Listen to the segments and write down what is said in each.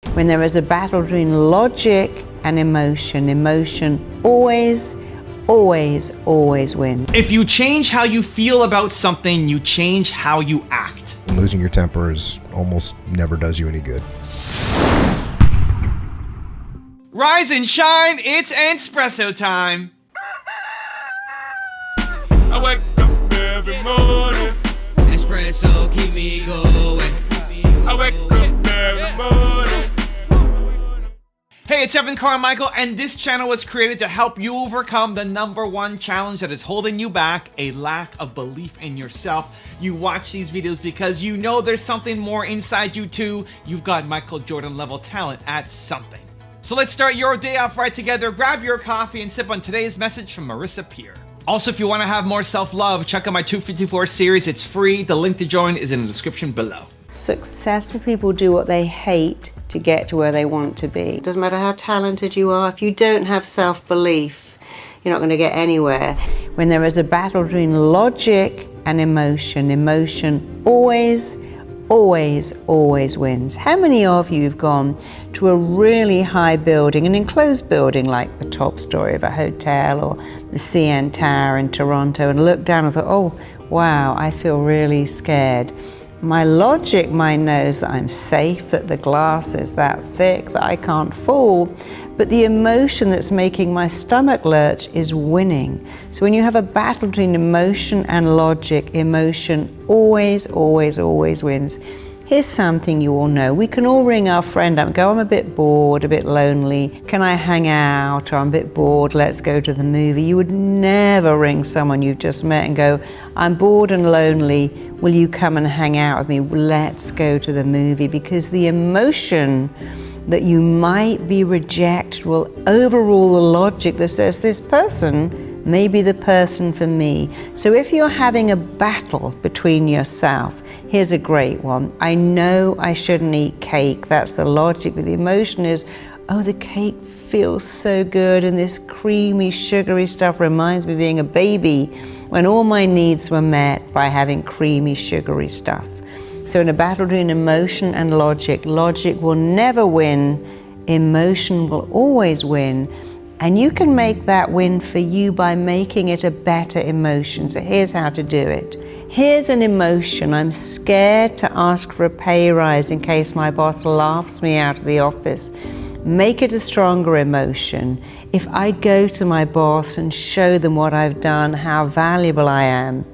When there is a battle between logic and emotion, emotion always wins. If you change how you feel about something, you change how you act. Losing your temper almost never does you any good. Rise and shine, it's Entspresso time. I wake up every morning. Espresso keep me going. I wake up every morning. Hey, it's Evan Carmichael, and this channel was created to help you overcome the #1 challenge that is holding you back, a lack of belief in yourself. You watch these videos because you know there's something more inside you too. You've got Michael Jordan level talent at something. So let's start your day off right together. Grab your coffee and sip on today's message from Marisa Peer. Also, if you want to have more self-love, check out my 254 series. It's free. The link to join is in the description below. Successful people do what they hate to get to where they want to be. It doesn't matter how talented you are, if you don't have self-belief, you're not going to get anywhere. When there is a battle between logic and emotion, emotion always wins. How many of you have gone to a really high building, an enclosed building like the top story of a hotel or the CN Tower in Toronto, and looked down and thought, oh wow, I feel really scared. My logic mind knows that I'm safe, that the glass is that thick, that I can't fall, but the emotion that's making my stomach lurch is winning. So when you have a battle between emotion and logic, emotion always wins. Here's something you all know. We can all ring our friend up and go, I'm a bit bored, a bit lonely. Can I hang out? Or I'm a bit bored, let's go to the movie. You would never ring someone you've just met and go, I'm bored and lonely. Will you come and hang out with me? Let's go to the movie. Because the emotion that you might be rejected will overrule the logic that says this person may be the person for me. So if you're having a battle between yourself, here's a great one. I know I shouldn't eat cake. That's the logic, but the emotion is, oh, the cake feels so good and this creamy, sugary stuff reminds me of being a baby when all my needs were met by having creamy, sugary stuff. So in a battle between emotion and logic, logic will never win, emotion will always win. And you can make that win for you by making it a better emotion. So here's how to do it. Here's an emotion. I'm scared to ask for a pay rise in case my boss laughs me out of the office. Make it a stronger emotion. If I go to my boss and show them what I've done, how valuable I am,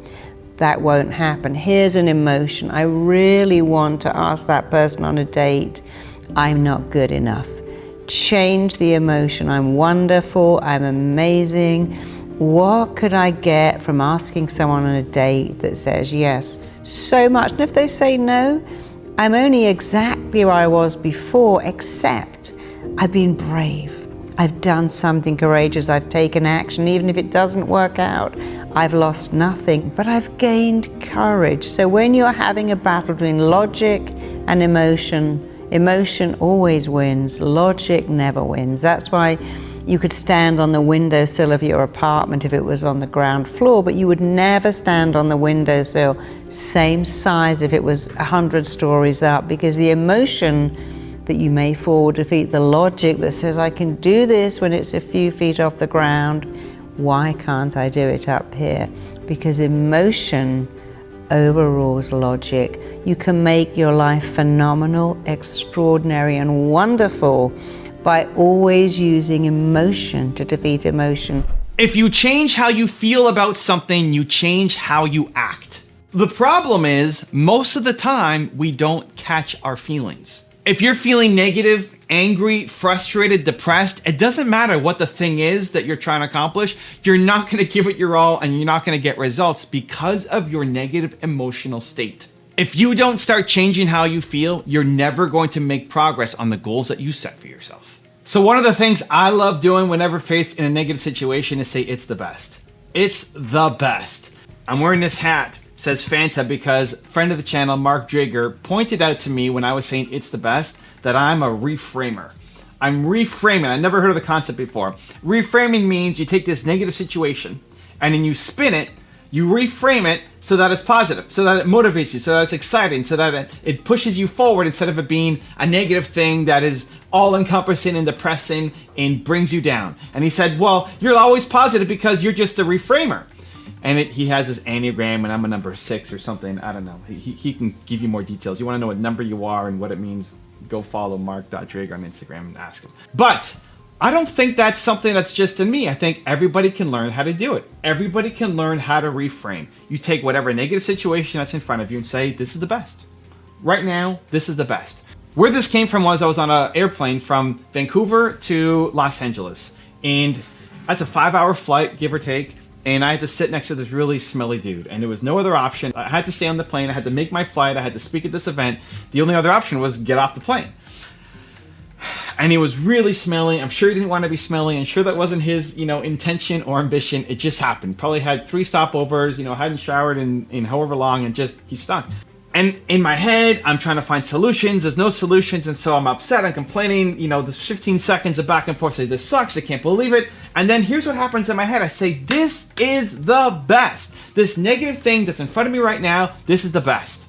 that won't happen. Here's an emotion. I really want to ask that person on a date. I'm not good enough. Change the emotion. I'm wonderful, I'm amazing. What could I get from asking someone on a date that says yes so much? And if they say no, I'm only exactly where I was before, except I've been brave. I've done something courageous. I've taken action. Even if it doesn't work out, I've lost nothing, but I've gained courage. So when you're having a battle between logic and emotion, emotion always wins, logic never wins. That's why you could stand on the windowsill of your apartment if it was on the ground floor, but you would never stand on the windowsill same size if it was 100 stories up, because the emotion that you may fall will defeat the logic that says, I can do this when it's a few feet off the ground. Why can't I do it up here? Because emotion overrules logic. You can make your life phenomenal, extraordinary, and wonderful by always using emotion to defeat emotion. If you change how you feel about something, you change how you act. The problem is, most of the time, we don't catch our feelings. If you're feeling negative, angry, frustrated, depressed, it doesn't matter what the thing is that you're trying to accomplish, you're not going to give it your all and you're not going to get results because of your negative emotional state. If you don't start changing how you feel, you're never going to make progress on the goals that you set for yourself. So one of the things I love doing whenever faced in a negative situation is say it's the best. It's the best. I'm wearing this hat. Says Fanta because friend of the channel, Mark Drager, pointed out to me when I was saying it's the best that I'm a reframer. I'm reframing. I never heard of the concept before. Reframing means you take this negative situation and then you spin it You reframe it so that it's positive, so that it motivates you, so that it's exciting, so that it pushes you forward instead of it being a negative thing that is all-encompassing and depressing and brings you down. And he said, well, you're always positive because you're just a reframer. And he has this Enneagram, and I'm a number 6 or something. I don't know. He can give you more details. You want to know what number you are and what it means, go follow Mark.Drager on Instagram and ask him. But I don't think that's something that's just in me. I think everybody can learn how to do it. Everybody can learn how to reframe. You take whatever negative situation that's in front of you and say, this is the best. Right now, this is the best. Where this came from was I was on an airplane from Vancouver to Los Angeles. And that's a 5-hour flight, give or take. And I had to sit next to this really smelly dude, and there was no other option. I had to stay on the plane. I had to make my flight. I had to speak at this event. The only other option was get off the plane. And he was really smelly. I'm sure he didn't want to be smelly, and sure that wasn't his, intention or ambition. It just happened. Probably had 3 stopovers, hadn't showered in however long, and just, he stunk. And in my head, I'm trying to find solutions. There's no solutions, and so I'm upset. I'm complaining. There's 15 seconds of back and forth. Say, this sucks. I can't believe it. And then here's what happens in my head. I say, this is the best. This negative thing that's in front of me right now, this is the best.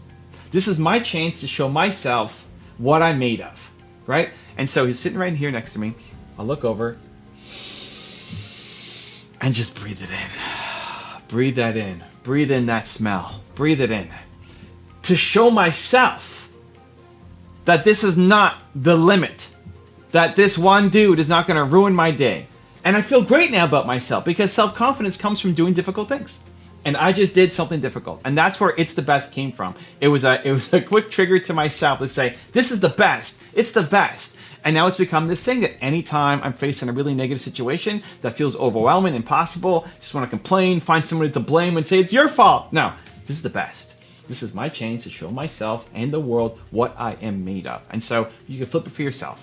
This is my chance to show myself what I'm made of, right? And so he's sitting right here next to me. I'll look over and just breathe it in. Breathe that in. Breathe in that smell. Breathe it in. To show myself that this is not the limit, that this one dude is not going to ruin my day. And I feel great now about myself because self-confidence comes from doing difficult things. And I just did something difficult. And that's where it's the best came from. It was a quick trigger to myself to say, this is the best. It's the best. And now it's become this thing that anytime I'm facing a really negative situation that feels overwhelming, impossible, just want to complain, find somebody to blame and say, it's your fault. No, this is the best. This is my chance to show myself and the world what I am made of. And so you can flip it for yourself.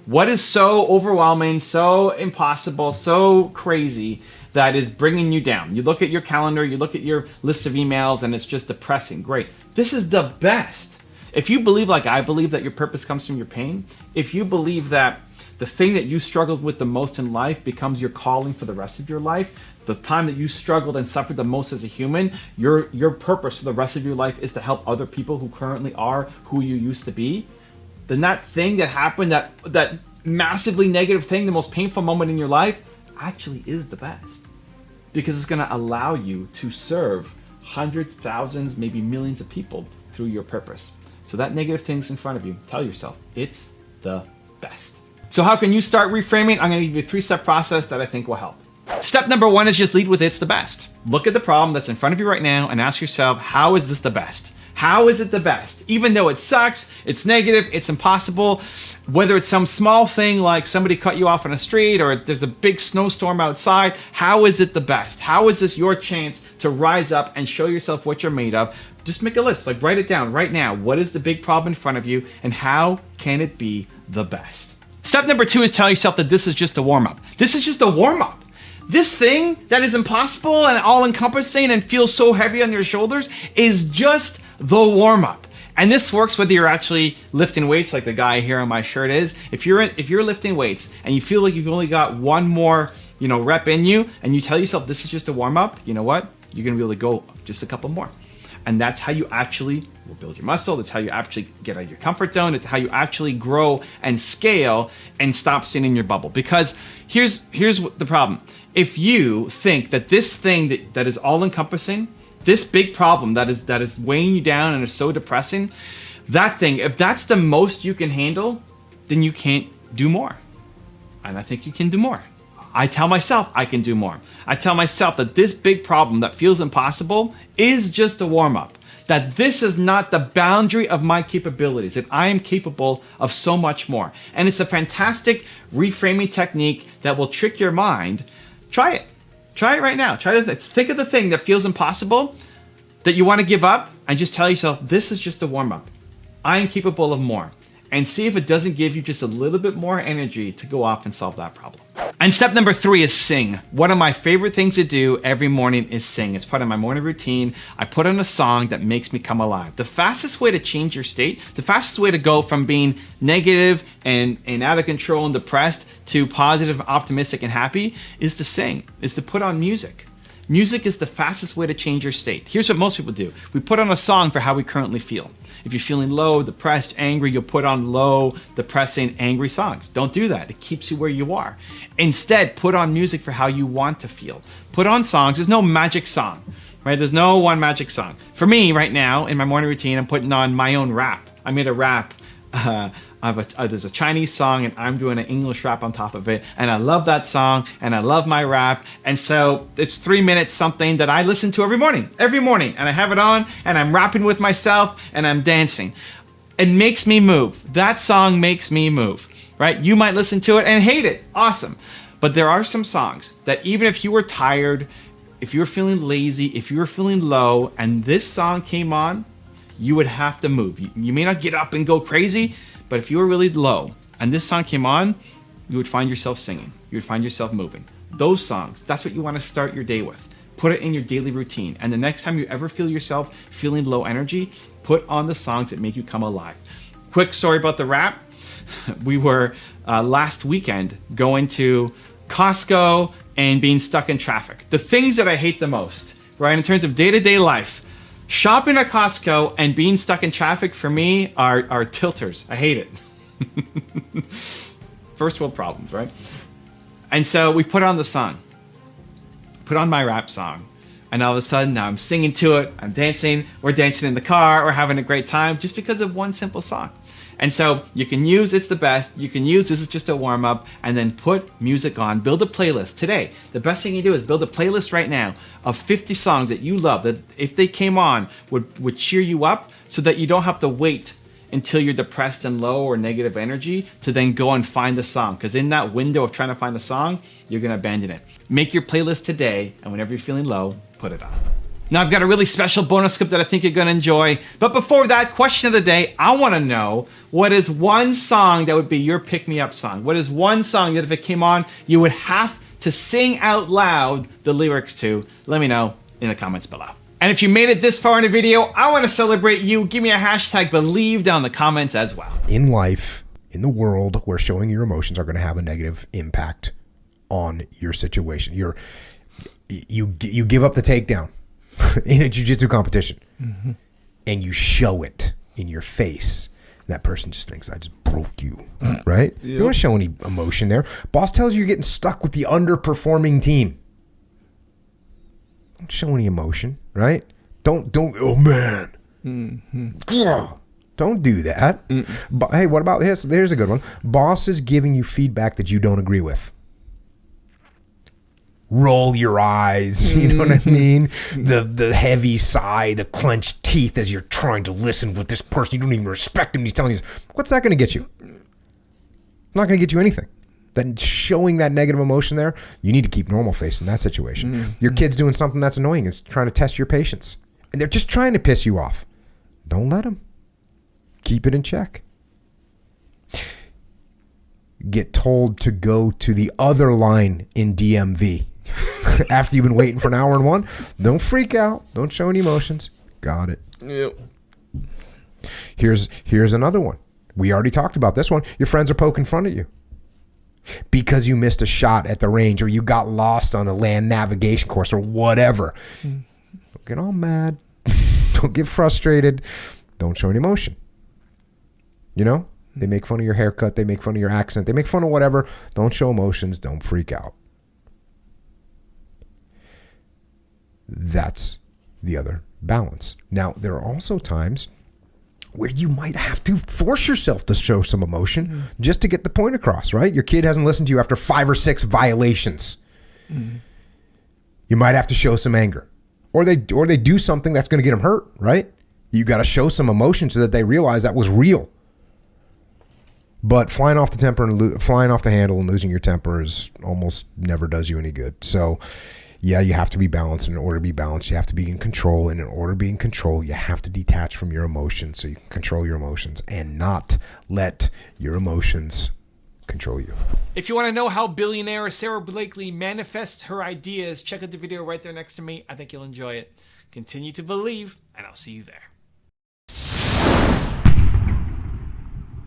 What is so overwhelming, so impossible, so crazy that is bringing you down? You look at your calendar, you look at your list of emails, and it's just depressing. Great. This is the best. If you believe, like I believe, that your purpose comes from your pain, if you believe that the thing that you struggled with the most in life becomes your calling for the rest of your life, the time that you struggled and suffered the most as a human, your purpose for the rest of your life is to help other people who currently are who you used to be, then that thing that happened, that massively negative thing, the most painful moment in your life, actually is the best. Because it's going to allow you to serve hundreds, thousands, maybe millions of people through your purpose. So that negative thing's in front of you. Tell yourself, it's the best. So how can you start reframing? I'm going to give you a 3-step process that I think will help. Step number 1 is just lead with it's the best. Look at the problem that's in front of you right now and ask yourself, how is this the best? How is it the best? Even though it sucks, it's negative, it's impossible, whether it's some small thing like somebody cut you off on a street or there's a big snowstorm outside, how is it the best? How is this your chance to rise up and show yourself what you're made of? Just make a list, like write it down right now. What is the big problem in front of you and how can it be the best? Step number 2 is tell yourself that this is just a warm-up. This is just a warm-up. This thing that is impossible and all-encompassing and feels so heavy on your shoulders is just the warm-up. And this works whether you're actually lifting weights like the guy here on my shirt is. If you're lifting weights and you feel like you've only got one more rep in you and you tell yourself this is just a warm-up, you know what? You're gonna be able to go just a couple more. And that's how you actually will build your muscle. That's how you actually get out of your comfort zone. It's how you actually grow and scale and stop sitting in your bubble. Because here's the problem. If you think that this thing that is all-encompassing, this big problem that is weighing you down and is so depressing, that thing, if that's the most you can handle, then you can't do more. And I think you can do more. I tell myself I can do more. I tell myself that this big problem that feels impossible is just a warm-up. That this is not the boundary of my capabilities, that I am capable of so much more. And it's a fantastic reframing technique that will trick your mind. Try it. Try it right now. Try to think of the thing that feels impossible, that you want to give up, and just tell yourself, this is just a warm-up. I am capable of more. And see if it doesn't give you just a little bit more energy to go off and solve that problem. And step number 3 is sing. One of my favorite things to do every morning is sing. It's part of my morning routine. I put on a song that makes me come alive. The fastest way to change your state, the fastest way to go from being negative and out of control and depressed to positive, optimistic, and happy is to sing, is to put on music. Music is the fastest way to change your state. Here's what most people do. We put on a song for how we currently feel. If you're feeling low, depressed, angry, you'll put on low, depressing, angry songs. Don't do that. It keeps you where you are. Instead, put on music for how you want to feel. Put on songs. There's no magic song, right? There's no one magic song. For me, right now, in my morning routine, I'm putting on my own rap. I made a rap. There's a Chinese song and I'm doing an English rap on top of it, and I love that song and I love my rap, and so it's 3 minutes something that I listen to every morning, and I have it on and I'm rapping with myself and I'm dancing. It makes me move. That song makes me move, right? You might listen to it and hate it. Awesome. But there are some songs that even if you were tired, if you were feeling lazy, if you were feeling low and this song came on, you would have to move. You may not get up and go crazy, but if you were really low and this song came on, you would find yourself singing. You would find yourself moving. Those songs, that's what you want to start your day with. Put it in your daily routine. And the next time you ever feel yourself feeling low energy, put on the songs that make you come alive. Quick story about the rap. We were last weekend going to Costco and being stuck in traffic. The things that I hate the most, right, in terms of day-to-day life, shopping at Costco and being stuck in traffic for me are tilters. I hate it. First world problems, right? And so we put on the song, put on my rap song, and all of a sudden now I'm singing to it, I'm dancing, we're dancing in the car, we're having a great time just because of one simple song. And so you can use It's the Best, you can use This Is Just a Warm Up, and then put music on. Build a playlist today. The best thing you do is build a playlist right now of 50 songs that you love, that if they came on would cheer you up, so that you don't have to wait until you're depressed and low or negative energy to then go and find a song. Because in that window of trying to find a song, you're going to abandon it. Make your playlist today, and whenever you're feeling low, put it on. Now I've got a really special bonus clip that I think you're gonna enjoy. But before that, question of the day, I wanna know, what is one song that would be your pick-me-up song? What is one song that if it came on, you would have to sing out loud the lyrics to? Let me know in the comments below. And if you made it this far in the video, I wanna celebrate you. Give me a hashtag believe down in the comments as well. In life, in the world, where showing your emotions are gonna have a negative impact on your situation. You give up the takedown in a jiu-jitsu competition, and you show it in your face. That person just thinks, I just broke you, right? Yep. You don't want to show any emotion there. Boss tells you you're getting stuck with the underperforming team. Don't show any emotion, right? Don't, oh man. Don't do that. But hey, what about this? Here's a good one. Boss is giving you feedback that you don't agree with. Roll your eyes, you know what I mean? The heavy sigh, the clenched teeth as you're trying to listen with this person. You don't even respect him. He's telling you, what's that going to get you? Not going to get you anything. Then showing that negative emotion there, you need to keep normal face in that situation. Your kid's doing something that's annoying. It's trying to test your patience. And they're just trying to piss you off. Don't let them. Keep it in check. Get told to go to the other line in DMV. After you've been waiting for an hour and one, don't freak out. Don't show any emotions. Got it. Yep. Here's another one. We already talked about this one. Your friends are poking fun at you because you missed a shot at the range, or you got lost on a land navigation course, or whatever. Don't get all mad. Don't get frustrated. Don't show any emotion. You know? They make fun of your haircut. They make fun of your accent. They make fun of whatever. Don't show emotions. Don't freak out. That's the other balance. Now, there are also times where you might have to force yourself to show some emotion just to get the point across, right? Your kid hasn't listened to you after 5 or 6 violations. You might have to show some anger. Or they do something that's going to get them hurt, right? You got to show some emotion so that they realize that was real. But flying off the handle and losing your temper is almost never does you any good. So, yeah, you have to be balanced. In order to be balanced, you have to be in control. And in order to be in control, you have to detach from your emotions so you can control your emotions and not let your emotions control you. If you want to know how billionaire Sarah Blakely manifests her ideas, check out the video right there next to me. I think you'll enjoy it. Continue to believe, and I'll see you there.